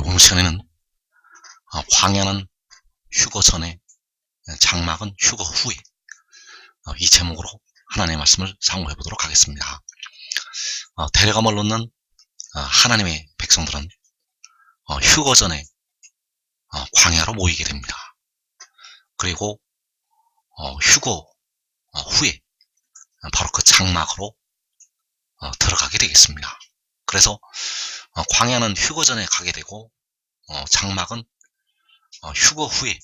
오늘 시간에는 광야는 휴거 전에, 장막은 휴거 후에, 이 제목으로 하나님의 말씀을 상고해 보도록 하겠습니다. 데려감을 놓는 하나님의 백성들은 휴거 전에 광야로 모이게 됩니다. 그리고 휴거 후에 바로 그 장막으로 들어가게 되겠습니다. 그래서 광야는 휴거 전에 가게 되고 장막은 휴거 후에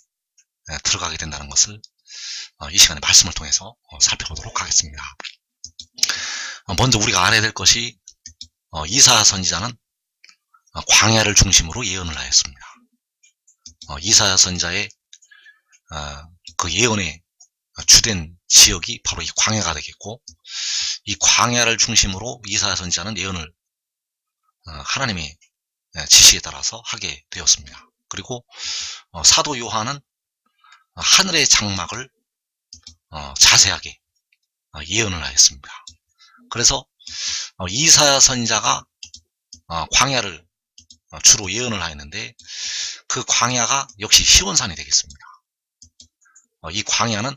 들어가게 된다는 것을 이 시간에 말씀을 통해서 살펴보도록 하겠습니다. 먼저 우리가 알아야 될 것이 이사야 선지자는 광야를 중심으로 예언을 하였습니다. 이사야 선지자의 그 예언의 주된 지역이 바로 이 광야가 되겠고, 이 광야를 중심으로 이사야 선지자는 예언을 하나님의 지시에 따라서 하게 되었습니다. 그리고 사도 요한은 하늘의 장막을 자세하게 예언을 하였습니다. 그래서 이사야 선지자가 광야를 주로 예언을 하였는데, 그 광야가 역시 시온산이 되겠습니다. 이 광야는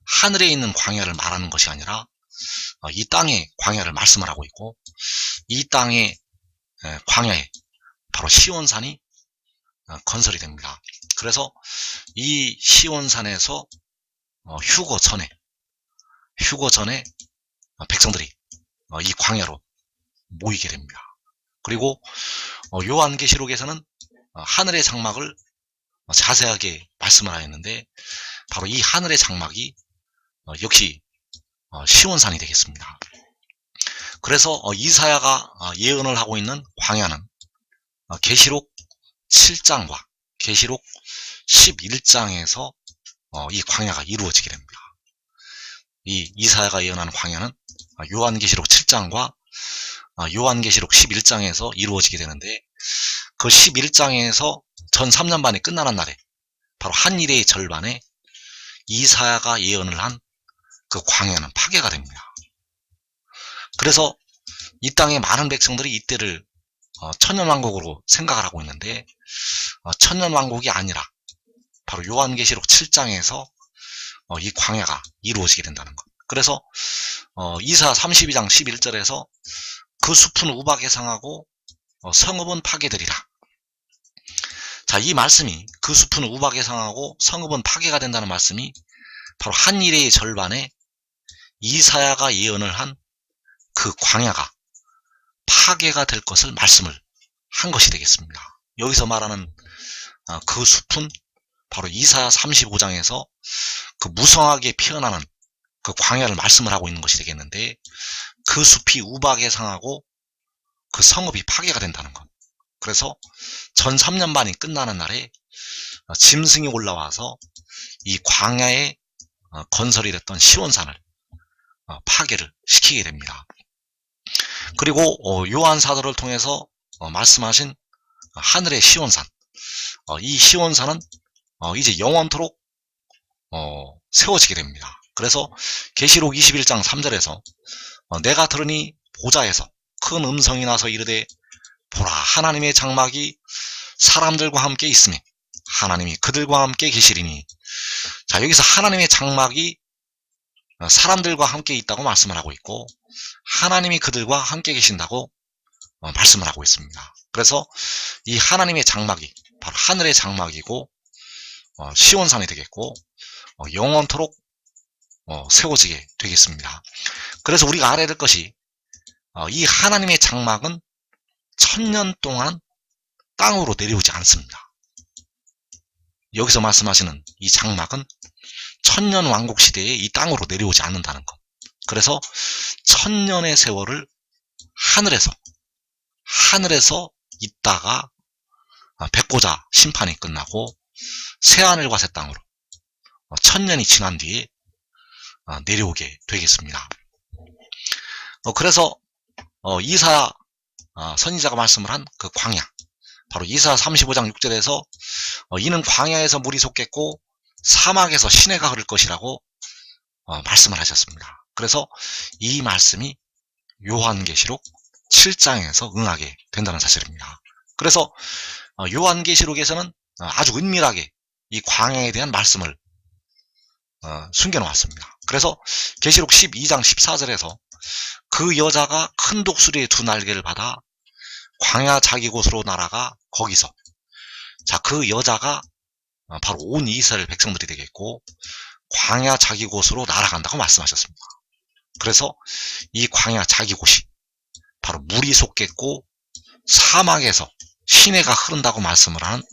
하늘에 있는 광야를 말하는 것이 아니라 이 땅의 광야를 말씀을 하고 있고, 이 땅의 광야에 바로 시온산이 건설이 됩니다. 그래서 이 시온산에서 휴거 전에 백성들이 이 광야로 모이게 됩니다. 그리고 요한계시록에서는 하늘의 장막을 자세하게 말씀을 하였는데, 바로 이 하늘의 장막이 역시 시온산이 되겠습니다. 그래서 이사야가 예언을 하고 있는 광야는 계시록 7장과 계시록 11장에서 이 광야가 이루어지게 됩니다. 이 이사야가 예언하는 광야는 요한계시록 7장과 요한계시록 11장에서 이루어지게 되는데, 그 11장에서 전 3년반이 끝나는 날에 바로 한 일의 절반에 이사야가 예언을 한 그 광야는 파괴가 됩니다. 그래서 이 땅의 많은 백성들이 이때를 천년왕국으로 생각을 하고 있는데, 천년왕국이 아니라 바로 요한계시록 7장에서 이 광야가 이루어지게 된다는 것. 그래서 이사야 32장 11절에서 그 숲은 우박에 상하고 성읍은 파괴되리라. 자, 이 말씀이, 그 숲은 우박에 상하고 성읍은 파괴가 된다는 말씀이 바로 한 일의 절반에 이사야가 예언을 한 그 광야가 파괴가 될 것을 말씀을 한 것이 되겠습니다. 여기서 말하는 그 숲은 바로 이사야 35장에서 그 무성하게 피어나는 그 광야를 말씀을 하고 있는 것이 되겠는데, 그 숲이 우박에 상하고 그 성읍이 파괴가 된다는 것. 그래서 전 3년반이 끝나는 날에 짐승이 올라와서 이 광야에 건설이 됐던 시온산을 파괴를 시키게 됩니다. 그리고 요한 사도를 통해서 말씀하신 하늘의 시온산, 이 시온산은 이제 영원토록 세워지게 됩니다. 그래서 계시록 21장 3절에서 내가 들으니 보좌에서 큰 음성이 나서 이르되 보라, 하나님의 장막이 사람들과 함께 있으며 하나님이 그들과 함께 계시리니. 자, 여기서 하나님의 장막이 사람들과 함께 있다고 말씀을 하고 있고, 하나님이 그들과 함께 계신다고 말씀을 하고 있습니다. 그래서 이 하나님의 장막이 바로 하늘의 장막이고 시온산이 되겠고 영원토록 세워지게 되겠습니다. 그래서 우리가 알아야 될 것이, 이 하나님의 장막은 1000년 동안 땅으로 내려오지 않습니다. 여기서 말씀하시는 이 장막은 1000년 왕국 시대에 이 땅으로 내려오지 않는다는 것. 그래서 1000년의 세월을 하늘에서 있다가 백보자 심판이 끝나고 새하늘과 새 땅으로 1000년이 지난 뒤에 내려오게 되겠습니다. 그래서 이사야 선지자가 말씀을 한 그 광야, 바로 이사야 35장 6절에서 이는 광야에서 물이 솟겠고 사막에서 시내가 흐를 것이라고 말씀을 하셨습니다. 그래서 이 말씀이 요한계시록 7장에서 응하게 된다는 사실입니다. 그래서 요한계시록에서는 아주 은밀하게 이 광야에 대한 말씀을 숨겨놓았습니다. 그래서 계시록 12장 14절에서 그 여자가 큰 독수리의 두 날개를 받아 광야 자기 곳으로 날아가 거기서, 자, 그 여자가 바로 온 이스라엘 백성들이 되겠고 광야 자기 곳으로 날아간다고 말씀하셨습니다. 그래서 이 광야 자기 곳이 바로 물이 솟겠고 사막에서 시내가 흐른다고 말씀을 하는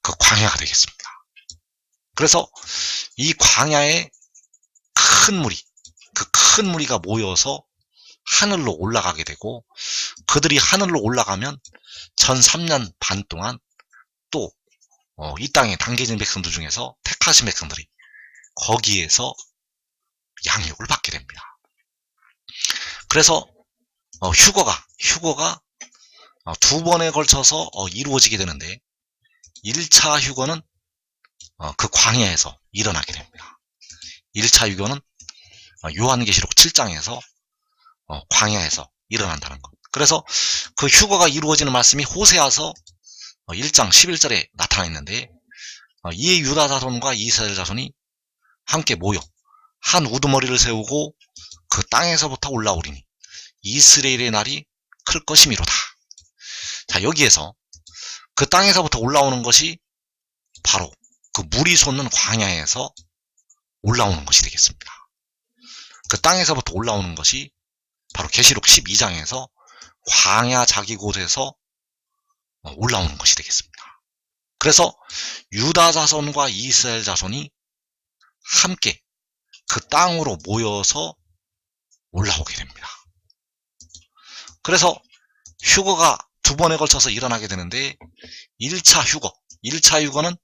그 광야가 되겠습니다. 그래서 이 광야에 큰 무리, 그 큰 무리가 모여서 하늘로 올라가게 되고, 그들이 하늘로 올라가면 전 3년 반 동안 또 이 땅에 당겨진 백성들 중에서 택하신 백성들이 거기에서 양육을 받게 됩니다. 그래서 휴거가 두 번에 걸쳐서 이루어지게 되는데, 1차 휴거는 그 광야에서 일어나게 됩니다. 1차 휴거는 요한계시록 7장에서 광야에서 일어난다는 것. 그래서 그 휴거가 이루어지는 말씀이 호세아서 1장 11절에 나타나 있는데, 이에 유다 자손과 이스라엘 자손이 함께 모여 한 우두머리를 세우고 그 땅에서부터 올라오리니 이스라엘의 날이 클 것이미로다. 자, 여기에서 그 땅에서부터 올라오는 것이 바로 그 물이 솟는 광야에서 올라오는 것이 되겠습니다. 그 땅에서부터 올라오는 것이 바로 계시록 12장에서 광야 자기 곳에서 올라오는 것이 되겠습니다. 그래서 유다 자손과 이스라엘 자손이 함께 그 땅으로 모여서 올라오게 됩니다. 그래서 휴거가 두 번에 걸쳐서 일어나게 되는데, 1차 휴거는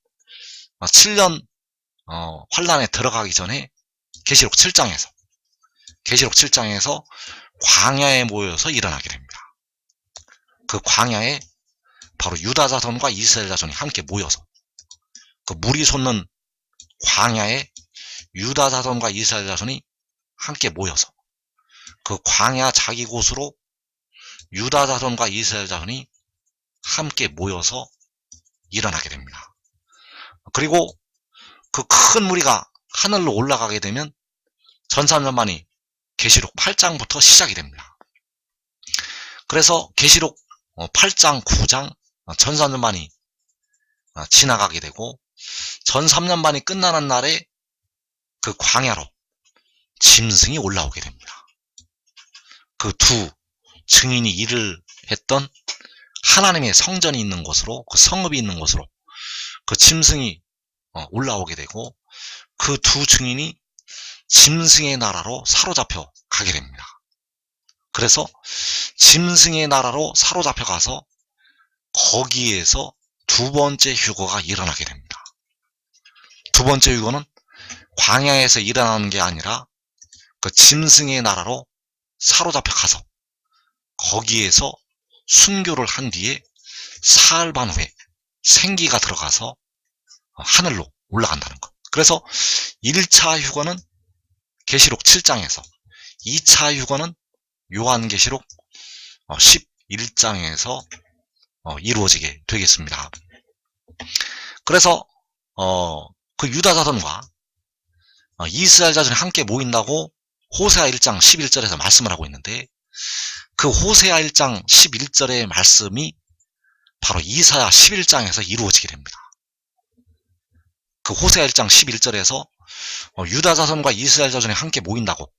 7년 환란에 들어가기 전에 계시록 7장에서 광야에 모여서 일어나게 됩니다. 그 광야에 바로 유다 자손과 이스라엘 자손이 함께 모여서 그 물이 솟는 광야에 유다 자손과 이스라엘 자손이 함께 모여서 그 광야 자기 곳으로 유다 자손과 이스라엘 자손이 함께 모여서 일어나게 됩니다. 그리고 그 큰 무리가 하늘로 올라가게 되면 전삼전만이 계시록 8장부터 시작이 됩니다. 그래서 계시록 8장, 9장 전삼전만이 지나가게 되고, 전삼년반이 끝나는 날에 그 광야로 짐승이 올라오게 됩니다. 그 두 증인이 일을 했던 하나님의 성전이 있는 곳으로, 그 성읍이 있는 곳으로 그 짐승이 올라오게 되고, 그 두 증인이 짐승의 나라로 사로잡혀 가게 됩니다. 그래서 짐승의 나라로 사로잡혀 가서 거기에서 두 번째 휴거가 일어나게 됩니다. 두 번째 휴거는 광야에서 일어나는 게 아니라 그 짐승의 나라로 사로잡혀 가서 거기에서 순교를 한 뒤에 사흘 반 후에 생기가 들어가서 하늘로 올라간다는 것. 그래서 1차 휴거는 계시록 7장에서, 2차 휴거는 요한계시록 11장에서 이루어지게 되겠습니다. 그래서 그 유다 자손과 이스라엘 자손이 함께 모인다고 호세아 1장 11절에서 말씀을 하고 있는데, 그 호세아 1장 11절의 말씀이 바로 이사야 11장에서 이루어지게 됩니다. 그 호세아 1장 11절에서 유다 자손과 이스라엘 자손이 함께 모인다고,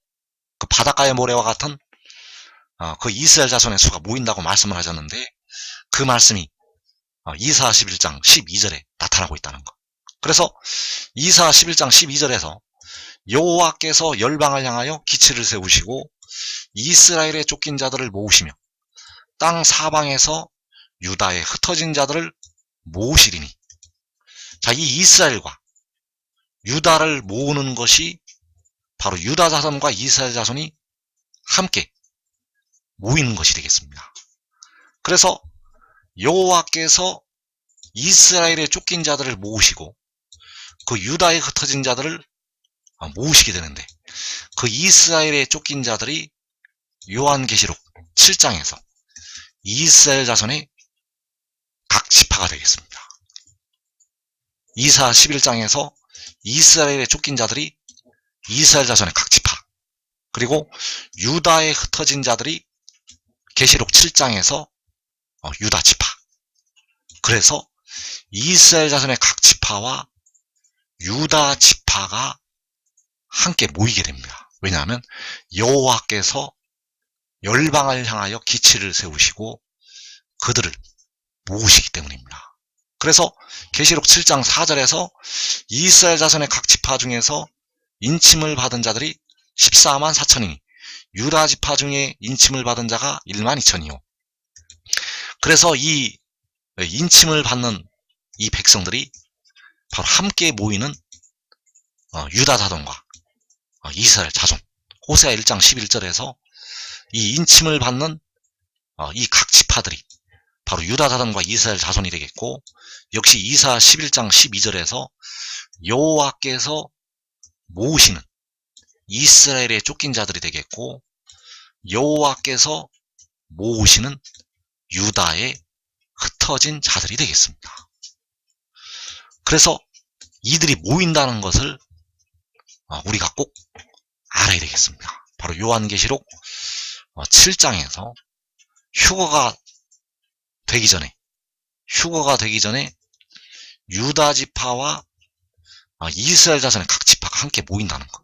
그 바닷가의 모래와 같은 그 이스라엘 자손의 수가 모인다고 말씀을 하셨는데, 그 말씀이 이사야 11장 12절에 나타나고 있다는 것. 그래서 이사야 11장 12절에서 여호와께서 열방을 향하여 기치를 세우시고 이스라엘의 쫓긴 자들을 모으시며 땅 사방에서 유다의 흩어진 자들을 모으시리니, 자, 이 이스라엘과 유다를 모으는 것이 바로 유다 자손과 이스라엘 자손이 함께 모이는 것이 되겠습니다. 그래서 여호와께서 이스라엘의 쫓긴 자들을 모으시고 그 유다의 흩어진 자들을 모으시게 되는데, 그 이스라엘의 쫓긴 자들이 요한계시록 7장에서 이스라엘 자손의 각 지파가 유다가 되겠습니다. 이사 11장에서 이스라엘에 쫓긴 자들이 이스라엘 자손의 각 지파, 그리고 유다에 흩어진 자들이 계시록 7장에서 유다 지파. 그래서 이스라엘 자손의 각 지파와 유다 지파가 함께 모이게 됩니다. 왜냐하면 여호와께서 열방을 향하여 기치를 세우시고 그들을 모으시기 때문입니다. 그래서 계시록 7장 4절에서 이스라엘 자손의 각 지파 중에서 인침을 받은 자들이 14만 4천이니 유다 지파 중에 인침을 받은 자가 1만 2천이요. 그래서 이 인침을 받는 이 백성들이 바로 함께 모이는 유다 자손과 이스라엘 자손, 호세아 1장 11절에서 이 인침을 받는 이 각 지파들이 바로 유다 자손과 이스라엘 자손이 되겠고, 역시 이사 11장 12절에서 여호와께서 모으시는 이스라엘에 쫓긴 자들이 되겠고, 여호와께서 모으시는 유다에 흩어진 자들이 되겠습니다. 그래서 이들이 모인다는 것을 우리가 꼭 알아야 되겠습니다. 바로 요한계시록 7장에서 휴거가 되기 전에 유다 지파와 이스라엘 자손의 각 지파가 함께 모인다는 것.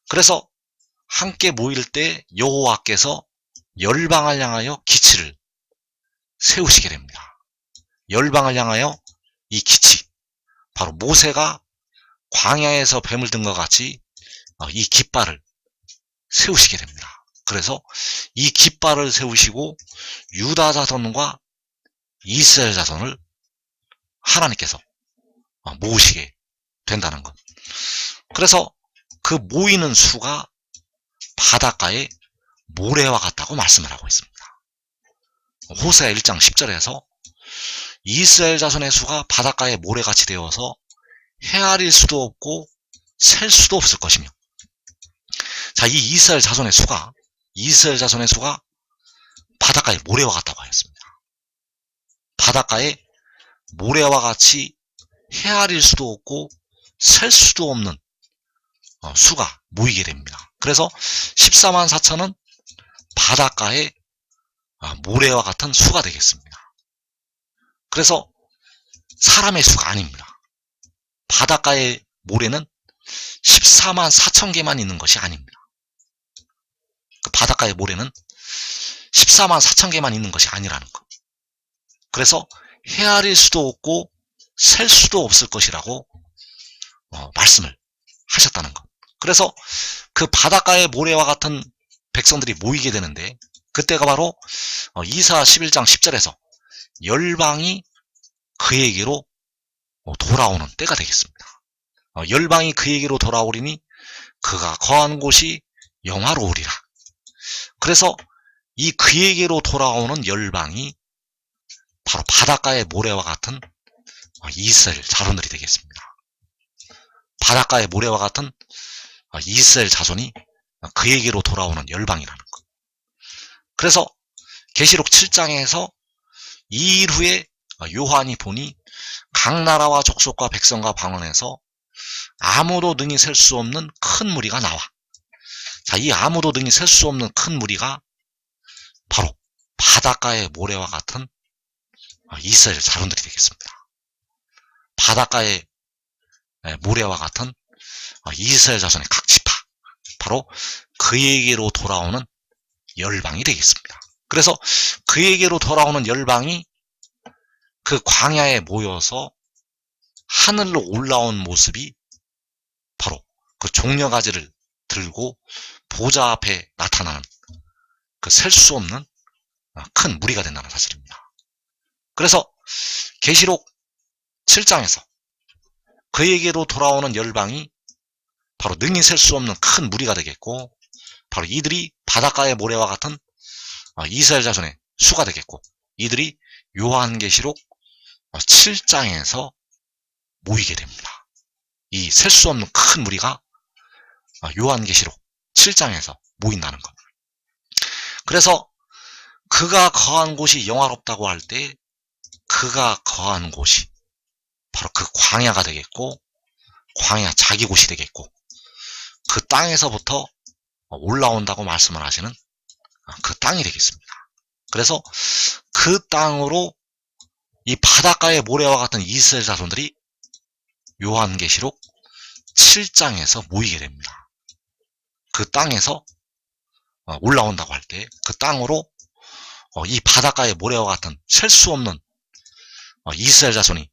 그래서 함께 모일 때 여호와께서 열방을 향하여 기치를 세우시게 됩니다. 열방을 향하여 이 기치, 바로 모세가 광야에서 뱀을 든 것 같이 이 깃발을 세우시게 됩니다. 그래서 이 깃발을 세우시고 유다 자손과 이스라엘 자손을 하나님께서 모으시게 된다는 것. 그래서 그 모이는 수가 바닷가의 모래와 같다고 말씀을 하고 있습니다. 호세아 1장 10절에서 이스라엘 자손의 수가 바닷가의 모래같이 되어서 헤아릴 수도 없고 셀 수도 없을 것이며, 자, 이 이스라엘 자손의 수가 바닷가의 모래와 같다고 하였습니다. 바닷가의 모래와 같이 헤아릴 수도 없고 셀 수도 없는 수가 모이게 됩니다. 그래서 14만 4천은 바닷가의 모래와 같은 수가 되겠습니다. 그래서 사람의 수가 아닙니다. 바닷가의 모래는 14만 4천 개만 있는 것이 아닙니다. 그 바닷가의 모래는 14만 4천 개만 있는 것이 아니라는 것. 그래서 헤아릴 수도 없고 셀 수도 없을 것이라고 말씀을 하셨다는 것. 그래서 그 바닷가의 모래와 같은 백성들이 모이게 되는데, 그때가 바로 이사 11장 10절에서 열방이 그에게로 돌아오는 때가 되겠습니다. 열방이 그에게로 돌아오리니 그가 거한 곳이 영화로우리라. 그래서 이 그에게로 돌아오는 열방이 바로 바닷가의 모래와 같은 이스라엘 자손들이 되겠습니다. 바닷가의 모래와 같은 이스라엘 자손이 그에게로 돌아오는 열방이라는 것. 그래서 계시록 7장에서 이 일 후에 요한이 보니 각 나라와 족속과 백성과 방언에서 아무도 능히 셀 수 없는 큰 무리가 나와. 자, 이 아무도 능히 셀 수 없는 큰 무리가 바로 바닷가의 모래와 같은 이스라엘 자손들이 되겠습니다. 바닷가의 모래와 같은 이스라엘 자손의 각 지파, 바로 그에게로 돌아오는 열방이 되겠습니다. 그래서 그에게로 돌아오는 열방이 그 광야에 모여서 하늘로 올라온 모습이 바로 그 종려가지를 들고 보좌 앞에 나타나는 그 셀 수 없는 큰 무리가 된다는 사실입니다. 그래서 계시록 7장에서 그에게로 돌아오는 열방이 바로 능히 셀 수 없는 큰 무리가 되겠고, 바로 이들이 바닷가의 모래와 같은 이스라엘 자손의 수가 되겠고, 이들이 요한계시록 7장에서 모이게 됩니다. 이 셀 수 없는 큰 무리가 요한계시록 7장에서 모인다는 것. 그래서 그가 거한 곳이 영화롭다고 할 때 그가 거한 곳이 바로 그 광야가 되겠고, 광야 자기 곳이 되겠고, 그 땅에서부터 올라온다고 말씀을 하시는 그 땅이 되겠습니다. 그래서 그 땅으로 이 바닷가의 모래와 같은 이스라엘 자손들이 요한계시록 7장에서 모이게 됩니다. 그 땅에서 올라온다고 할 때 그 땅으로 이 바닷가의 모래와 같은 셀 수 없는 이스라엘 자손이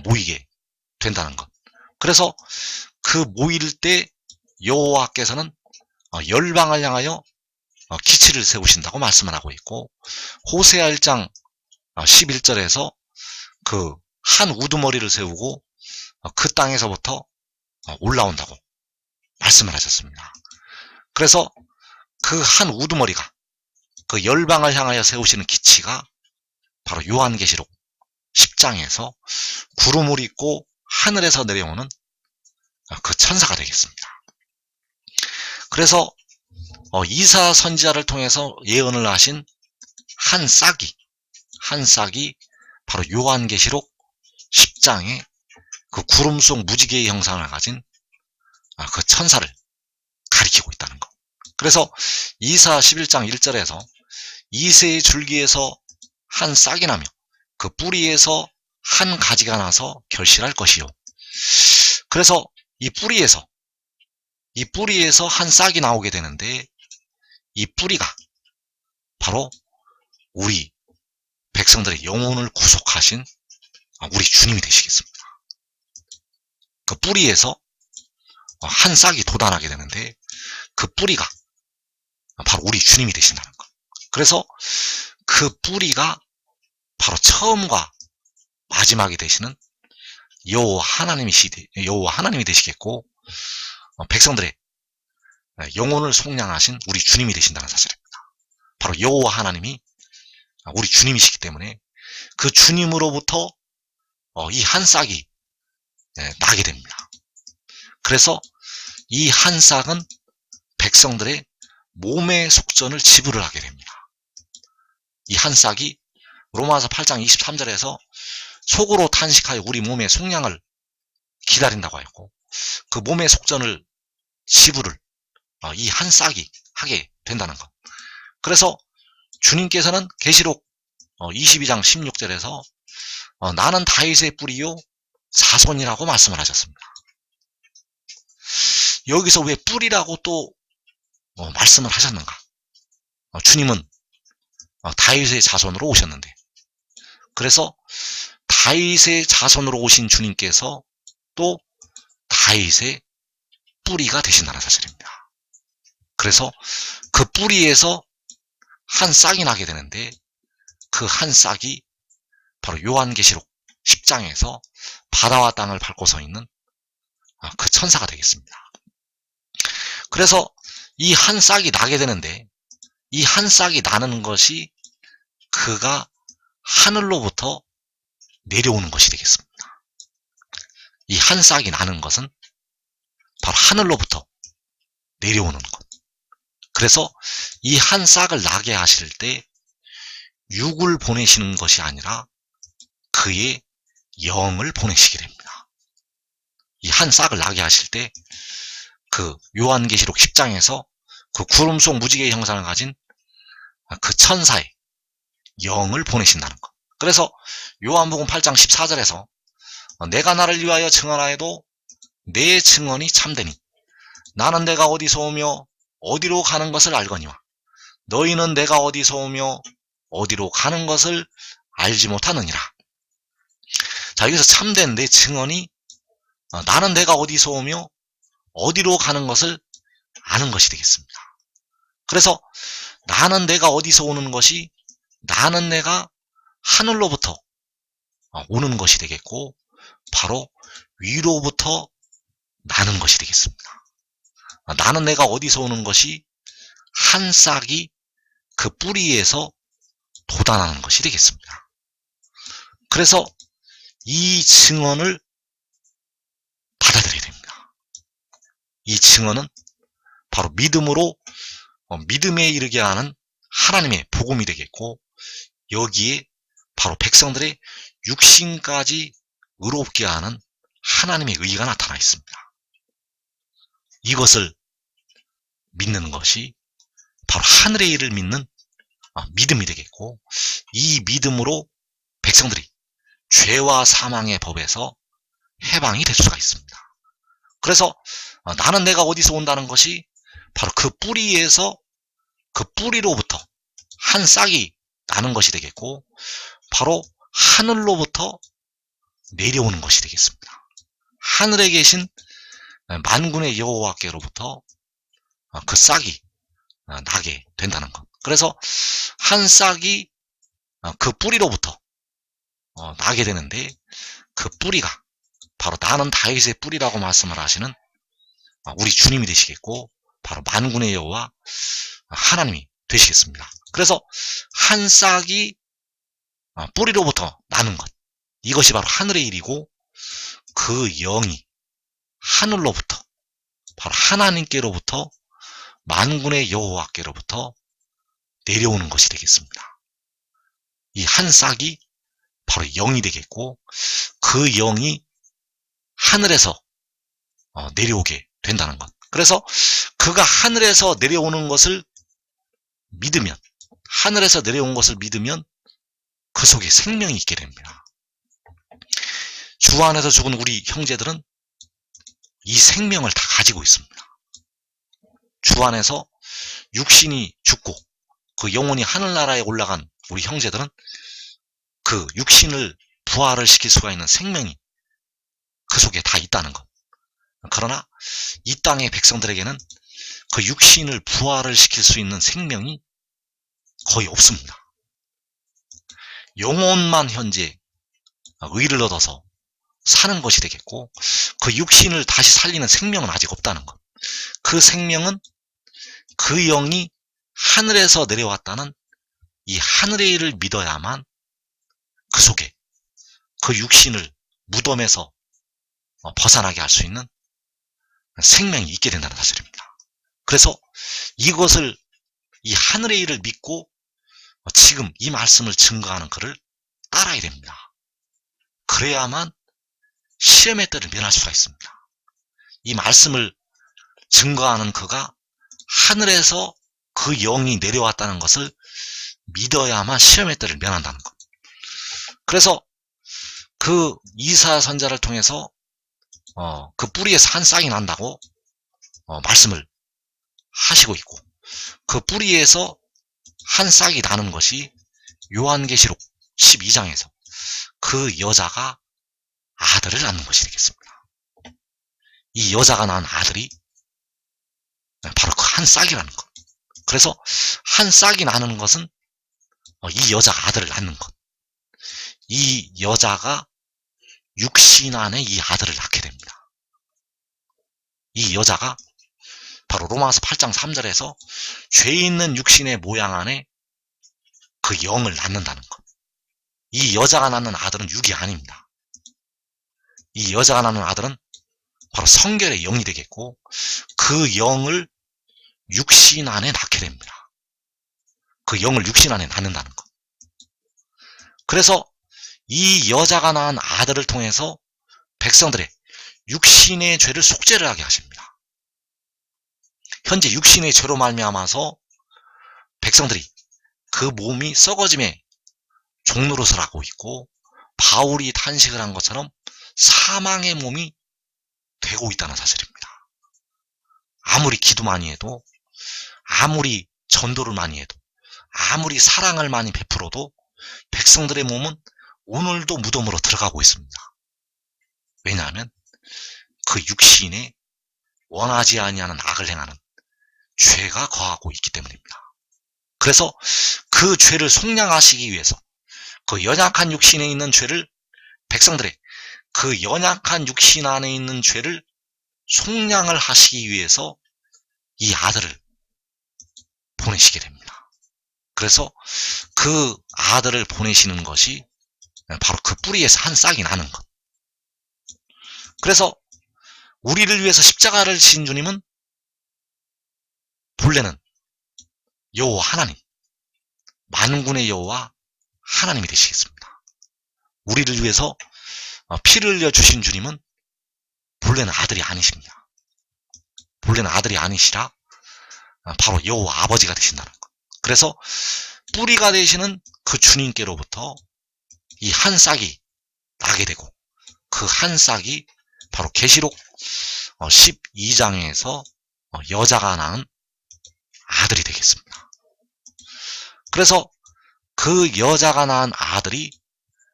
모이게 된다는 것. 그래서 그 모일 때 여호와께서는 열방을 향하여 기치를 세우신다고 말씀을 하고 있고, 호세아 1장 11절에서 그 한 우두머리를 세우고 그 땅에서부터 올라온다고 말씀을 하셨습니다. 그래서 그 한 우두머리가 그 열방을 향하여 세우시는 기치가 바로 요한계시록 10장에서 구름을 입고 하늘에서 내려오는 그 천사가 되겠습니다. 그래서 이사 선지자를 통해서 예언을 하신 한 싹이 바로 요한계시록 10장의 그 구름 속 무지개의 형상을 가진 그 천사를 가리키고 있다는 것. 그래서 이사 11장 1절에서 이새의 줄기에서 한 싹이 나며 그 뿌리에서 한 가지가 나서 결실할 것이요. 그래서 이 뿌리에서 한 싹이 나오게 되는데, 이 뿌리가 바로 우리 백성들의 영혼을 구속하신 우리 주님이 되시겠습니다. 그 뿌리에서 한 싹이 돋아나게 되는데, 그 뿌리가 바로 우리 주님이 되신다는 것. 그래서 그 뿌리가 바로 처음과 마지막이 되시는 여호와 하나님이 되시겠고, 백성들의 영혼을 속량하신 우리 주님이 되신다는 사실입니다. 바로 여호와 하나님이 우리 주님이시기 때문에 그 주님으로부터 이 한 싹이 나게 됩니다. 그래서 이 한 싹은 백성들의 몸의 속전을 지불을 하게 됩니다. 이 한 싹이 로마서 8장 23절에서 속으로 탄식하여 우리 몸의 속량을 기다린다고 했고, 그 몸의 속전을 지불을 이 한 싹이 하게 된다는 것. 그래서 주님께서는 계시록 22장 16절에서 나는 다윗의 뿌리요 자손이라고 말씀을 하셨습니다. 여기서 왜 뿌리라고 또 말씀을 하셨는가? 주님은 다윗의 자손으로 오셨는데, 그래서 다윗의 자손으로 오신 주님께서 또 다윗의 뿌리가 되신다는 사실입니다. 그래서 그 뿌리에서 한 싹이 나게 되는데, 그 한 싹이 바로 요한계시록 10장에서 바다와 땅을 밟고 서 있는 그 천사가 되겠습니다. 그래서 이 한 싹이 나게 되는데, 이 한 싹이 나는 것이 그가 하늘로부터 내려오는 것이 되겠습니다. 이 한 싹이 나는 것은 바로 하늘로부터 내려오는 것. 그래서 이 한 싹을 나게 하실 때 육을 보내시는 것이 아니라 그의 영을 보내시게 됩니다. 이 한 싹을 나게 하실 때 그 요한계시록 10장에서 그 구름 속 무지개의 형상을 가진 그 천사의 영을 보내신다는 것. 그래서 요한복음 8장 14절에서 내가 나를 위하여 증언하여도 내 증언이 참되니 나는 내가 어디서 오며 어디로 가는 것을 알거니와 너희는 내가 어디서 오며 어디로 가는 것을 알지 못하느니라. 자, 여기서 참된 내 증언이 나는 내가 어디서 오며 어디로 가는 것을 아는 것이 되겠습니다. 그래서 나는 내가 어디서 오는 것이 나는 내가 하늘로부터 오는 것이 되겠고, 바로 위로부터 나는 것이 되겠습니다. 나는 내가 어디서 오는 것이 한 싹이 그 뿌리에서 돋아나는 것이 되겠습니다. 그래서 이 증언을 받아들여야 됩니다. 이 증언은 바로 믿음으로 믿음에 이르게 하는 하나님의 복음이 되겠고, 여기에 바로 백성들의 육신까지 의롭게 하는 하나님의 의가 나타나 있습니다. 이것을 믿는 것이 바로 하늘의 일을 믿는 믿음이 되겠고, 이 믿음으로 백성들이 죄와 사망의 법에서 해방이 될 수가 있습니다. 그래서 나는 내가 어디서 온다는 것이 바로 그 뿌리에서, 그 뿌리로부터 한 싹이 나는 것이 되겠고, 바로 하늘로부터 내려오는 것이 되겠습니다. 하늘에 계신 만군의 여호와께로부터 그 싹이 나게 된다는 것. 그래서 한 싹이 그 뿌리로부터 나게 되는데, 그 뿌리가 바로 나는 다윗의 뿌리라고 말씀을 하시는 우리 주님이 되시겠고, 바로 만군의 여호와 하나님이 되시겠습니다. 그래서 한 싹이 뿌리로부터 나는 것, 이것이 바로 하늘의 일이고, 그 영이 하늘로부터 바로 하나님께로부터 만군의 여호와께로부터 내려오는 것이 되겠습니다. 이 한 싹이 바로 영이 되겠고, 그 영이 하늘에서 내려오게 된다는 것. 그래서 그가 하늘에서 내려오는 것을 믿으면, 하늘에서 내려온 것을 믿으면 그 속에 생명이 있게 됩니다. 주 안에서 죽은 우리 형제들은 이 생명을 다 가지고 있습니다. 주 안에서 육신이 죽고 그 영혼이 하늘나라에 올라간 우리 형제들은 그 육신을 부활을 시킬 수가 있는 생명이 그 속에 다 있다는 것. 그러나 이 땅의 백성들에게는 그 육신을 부활을 시킬 수 있는 생명이 거의 없습니다. 영혼만 현재 의를 얻어서 사는 것이 되겠고, 그 육신을 다시 살리는 생명은 아직 없다는 것. 그 생명은 그 영이 하늘에서 내려왔다는 이 하늘의 일을 믿어야만 그 속에 그 육신을 무덤에서 벗어나게 할 수 있는 생명이 있게 된다는 사실입니다. 그래서 이것을, 이 하늘의 일을 믿고 지금 이 말씀을 증거하는 그를 따라야 됩니다. 그래야만 시험의 때를 면할 수가 있습니다. 이 말씀을 증거하는 그가 하늘에서 그 영이 내려왔다는 것을 믿어야만 시험의 때를 면한다는 것. 그래서 그 이사야 선지자를 통해서 그 뿌리에서 한 싹이 난다고 말씀을 하시고 있고, 그 뿌리에서 한 싹이 나는 것이 요한계시록 12장에서 그 여자가 아들을 낳는 것이 되겠습니다. 이 여자가 낳은 아들이 바로 그 한 싹이라는 것. 그래서 한 싹이 나는 것은 이 여자가 아들을 낳는 것. 이 여자가 육신 안에 이 아들을 낳게 됩니다. 이 여자가 바로 로마서 8장 3절에서 죄 있는 육신의 모양 안에 그 영을 낳는다는 것. 이 여자가 낳는 아들은 육이 아닙니다. 이 여자가 낳는 아들은 바로 성결의 영이 되겠고, 그 영을 육신 안에 낳게 됩니다. 그 영을 육신 안에 낳는다는 것. 그래서 이 여자가 낳은 아들을 통해서 백성들의 육신의 죄를 속죄를 하게 하십니다. 현재 육신의 죄로 말미암아서 백성들이 그 몸이 썩어짐의 종노릇을 하고 있고, 바울이 탄식을 한 것처럼 사망의 몸이 되고 있다는 사실입니다. 아무리 기도 많이 해도, 아무리 전도를 많이 해도, 아무리 사랑을 많이 베풀어도 백성들의 몸은 오늘도 무덤으로 들어가고 있습니다. 왜냐하면 그 육신에 원하지 아니하는 악을 행하는 죄가 거하고 있기 때문입니다. 그래서 그 죄를 속량하시기 위해서 그 연약한 육신에 있는 죄를, 백성들의 그 연약한 육신 안에 있는 죄를 속량을 하시기 위해서 이 아들을 보내시게 됩니다. 그래서 그 아들을 보내시는 것이 바로 그 뿌리에서 한 싹이 나는 것. 그래서 우리를 위해서 십자가를 지신 주님은 본래는 여호와 하나님, 만군의 여호와 하나님이 되시겠습니다. 우리를 위해서 피를 흘려 주신 주님은 본래는 아들이 아니십니다. 본래는 아들이 아니시라 바로 여호와 아버지가 되신다는 것. 그래서 뿌리가 되시는 그 주님께로부터 이 한 싹이 나게 되고, 그 한 싹이 바로 계시록 12장에서 여자가 낳은 아들이 되겠습니다. 그래서 그 여자가 낳은 아들이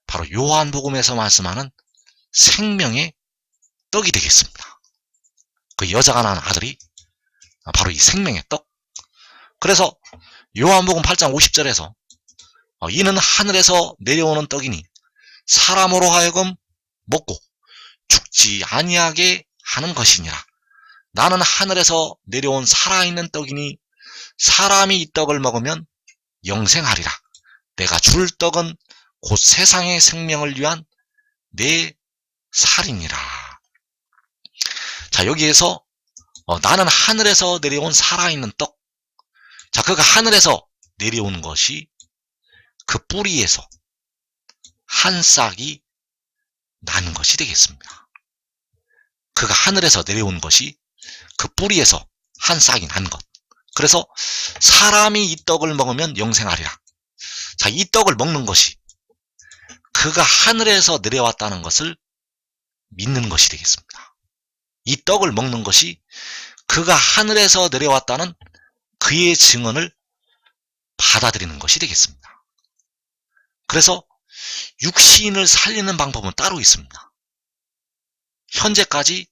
바로 요한복음에서 말씀하는 생명의 떡이 되겠습니다. 그 여자가 낳은 아들이 바로 이 생명의 떡. 그래서 요한복음 8장 50절에서 이는 하늘에서 내려오는 떡이니 사람으로 하여금 먹고 죽지 아니하게 하는 것이니라. 나는 하늘에서 내려온 살아있는 떡이니 사람이 이 떡을 먹으면 영생하리라. 내가 줄 떡은 곧 세상의 생명을 위한 내 살이니라. 자, 여기에서 나는 하늘에서 내려온 살아있는 떡. 자, 그가 하늘에서 내려온 것이 그 뿌리에서 한 싹이 난 것이 되겠습니다. 그가 하늘에서 내려온 것이 그 뿌리에서 한 싹이 난 것. 그래서 사람이 이 떡을 먹으면 영생하리라. 자, 이 떡을 먹는 것이 그가 하늘에서 내려왔다는 것을 믿는 것이 되겠습니다. 이 떡을 먹는 것이 그가 하늘에서 내려왔다는 그의 증언을 받아들이는 것이 되겠습니다. 그래서 육신을 살리는 방법은 따로 있습니다. 현재까지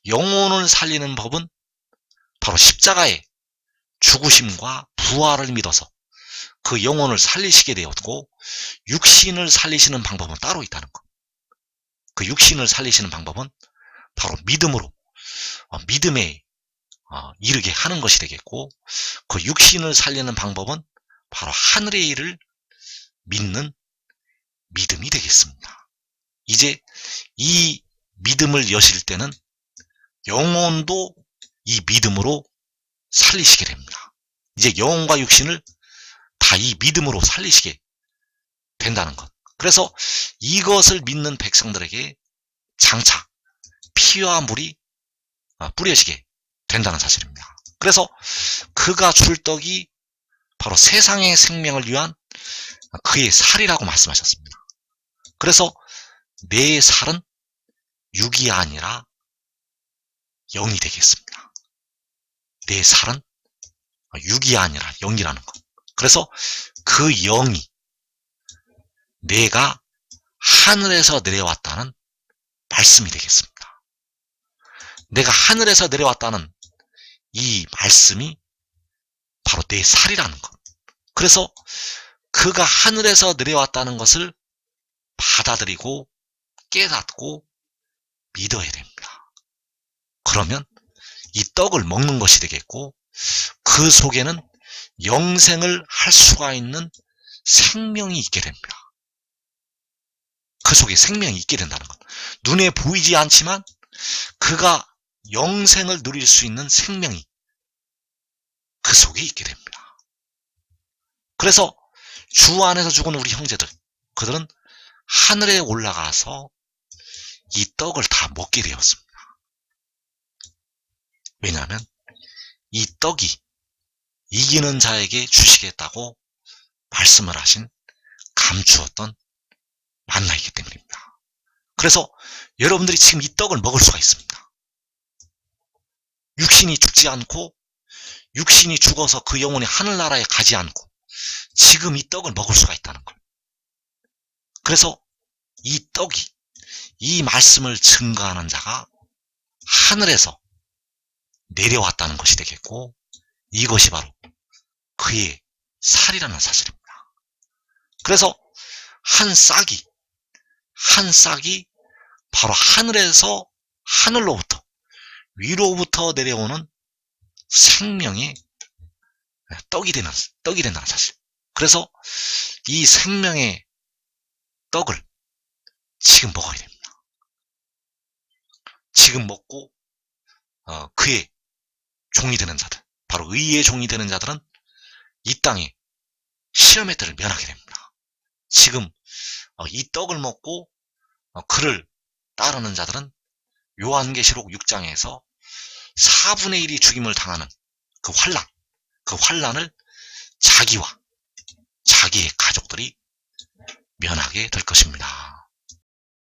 영혼을 살리는 법은 바로 십자가의 죽으심과 부활을 믿어서 그 영혼을 살리시게 되었고, 육신을 살리시는 방법은 따로 있다는 것. 그 육신을 살리시는 방법은 바로 믿음으로 믿음에 이르게 하는 것이 되겠고, 그 육신을 살리는 방법은 바로 하늘의 일을 믿는 믿음이 되겠습니다. 이제 이 믿음을 여실 때는 영혼도 이 믿음으로 살리시게 됩니다. 이제 영혼과 육신을 다 이 믿음으로 살리시게 된다는 것. 그래서 이것을 믿는 백성들에게 장차 피와 물이 뿌려지게 된다는 사실입니다. 그래서 그가 줄 떡이 바로 세상의 생명을 위한 그의 살이라고 말씀하셨습니다. 그래서 내 살은 육이 아니라 영이 되겠습니다. 내 살은 육이 아니라 영이라는 것. 그래서 그 영이 내가 하늘에서 내려왔다는 말씀이 되겠습니다. 내가 하늘에서 내려왔다는 이 말씀이 바로 내 살이라는 것. 그래서 그가 하늘에서 내려왔다는 것을 받아들이고 깨닫고 믿어야 됩니다. 그러면 이 떡을 먹는 것이 되겠고, 그 속에는 영생을 할 수가 있는 생명이 있게 됩니다. 그 속에 생명이 있게 된다는 것. 눈에 보이지 않지만 그가 영생을 누릴 수 있는 생명이 그 속에 있게 됩니다. 그래서 주 안에서 죽은 우리 형제들, 그들은 하늘에 올라가서 이 떡을 다 먹게 되었습니다. 왜냐하면 이 떡이 이기는 자에게 주시겠다고 말씀을 하신 감추었던 만나이기 때문입니다. 그래서 여러분들이 지금 이 떡을 먹을 수가 있습니다. 육신이 죽지 않고, 육신이 죽어서 그 영혼이 하늘나라에 가지 않고 지금 이 떡을 먹을 수가 있다는 걸. 그래서 이 떡이, 이 말씀을 증거하는 자가 하늘에서 내려왔다는 것이 되겠고, 이것이 바로 그의 살이라는 사실입니다. 그래서 한 싹이 바로 하늘에서, 하늘로부터, 위로부터 내려오는 생명의 떡이 된다는 사실. 그래서 이 생명의 떡을 지금 먹어야 됩니다. 지금 먹고 그의 종이 되는 자들, 바로 의의 종이 되는 자들은 이 땅에 시험의 때를 면하게 됩니다. 지금 이 떡을 먹고 그를 따르는 자들은 요한계시록 6장에서 4분의 1이 죽임을 당하는 그 환난을 자기와 자기의 가족들이 면하게 될 것입니다.